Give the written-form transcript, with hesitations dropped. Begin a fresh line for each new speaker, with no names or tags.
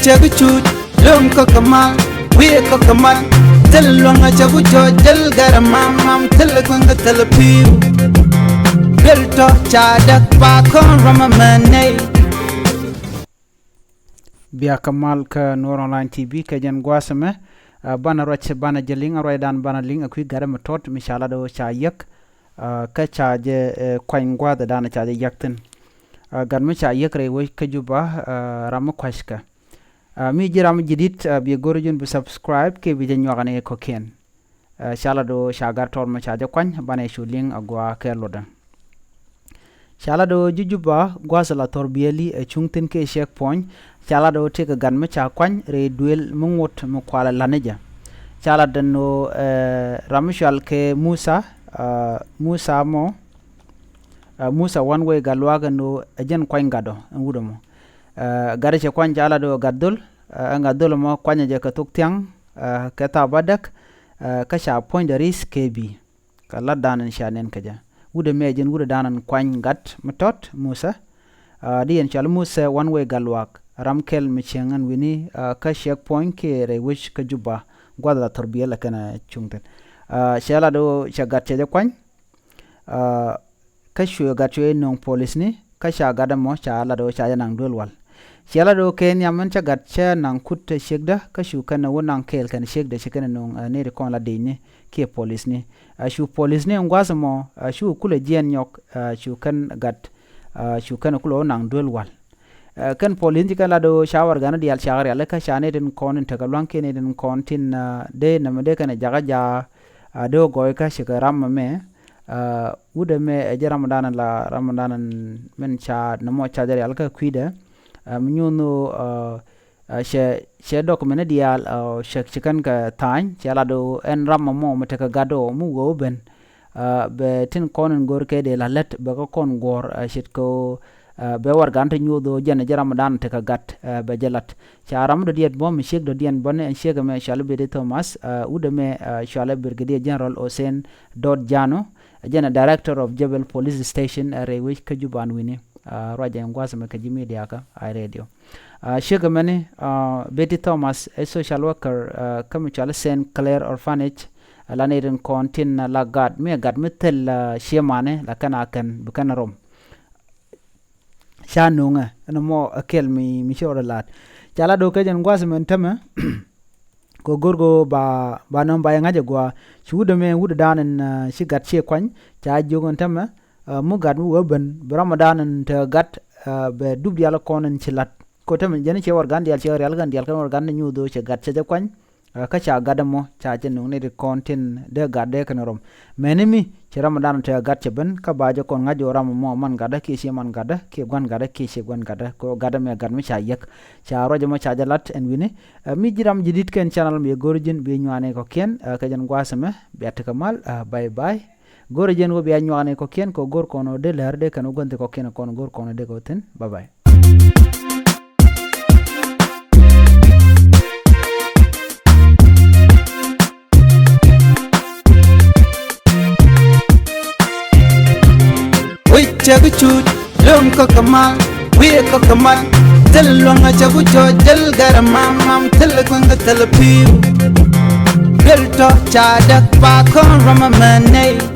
Chaguchut, Lum Kokamal, we Kokamal, Tell Longa Chagucho, Del Garamam, Telequanga Telepiu, Built up Chadak Pakon Ramamane.
Bia Kamal ka Noor Online TV ka jan gwasame bana roche bana jeling aroy dan bana ling akui gara matot mishala do cha yak ka cha je kwaingwa da dana cha je yakten gan me cha yak re wo ka juba ram kwashka mi jiram jidit bi gorujun bi subscribe ke bi janyo gane ko ken shala do shagar tor ma cha je kwany bana shuling agwa ke lodan shala do jujuba gwasala tor bieli chungten ke shek point chala do teka gan me cha kwany re duel mungot mo kwala laneja chala dano ramishal ke Musa Musa mo Musa one way galwaga no ajen kwany gado ngudo mo gare che kwany chala do gadul ngadul mo kwanya je ka tuktiang ka tabadak ka sha point the risk kb kala danan shanen kaja wude mejen wude danan kwany gat matot Musa dien chal Musa one way galwak ramkel michengan wini ka shek point ke re wish ka juba gwada torbiya la kana chungten shala do shagat che kwany ka shu gatwe non police ni ka sha gada mo shala do sha nang dolwal shala do ken yaman chagat che nang kut shekda ka shu kana wonang kel kan shekda shekana non ne re kon la dine ke police ni shu police ni ngwasa mo shu kule jien nyok shu kan gat shu kana kulo nang dolwal kan police kan lado shawar gana dial shawar yalla ka shane den kon ta galwan ke ne den kontin de namade kan jaga ja do goy ka shikaram me ude me je ramadan men cha namo cha jare alka kuida mnyuno she document dial shikan ka tan chala do en rammo mate ka gado mu go ben be tin kon gor ke de la let be ko kon gor shit ko be war ganta nyudo jene ramadan te ka gat be jelat charam do diet bom shek do dien bonne en shek me shalbe de Thomas ude me shalbe brigadier general Hussein Dod Jano jene director of Jebel police station re which ka juban wini roja ngwasa me ka jimi diaka I radio shek me Betty Thomas a social worker kam chala Saint Clair orphanage laneden kontin la gad me metel shemane la kana kan bukan rom shanunga no mo akel mi shora lat chala do kajen ngwas men tama ko gorgo ba non ba ngaje gwa shude me wude danen shigat che kwany cha jogon tama mu gad mu ben ramadan te gat be dub yalla konen chilat ko tama jeni che war gandi yal che real gandi yal kan war gandi nyudo che gat che kwany ka cha gadamo cha jenu ne de kontin de gadde kan rom menemi che ramadan te gat che ben ka baje kon ngajo ram mo man gada ki she man gada ke gwan gada ki she gwan gada ko gada me gad mi cha yek cha roje mo cha jalat en wini mi jiram jidit ken channel mi gorjin be nyane ko ken ka jan gwasame be atakamal bye bye gorjin wo be nyane ko ken ko gor kono de lerde kan gonte ko ken kono gor kono de goten bye bye
Chaguchut, Lum Kokamal, we Kokamal, Tell Longa Chagucho, Del Garamam, Telequanga Telepiu, Built up Chadak Pakon Ramamane.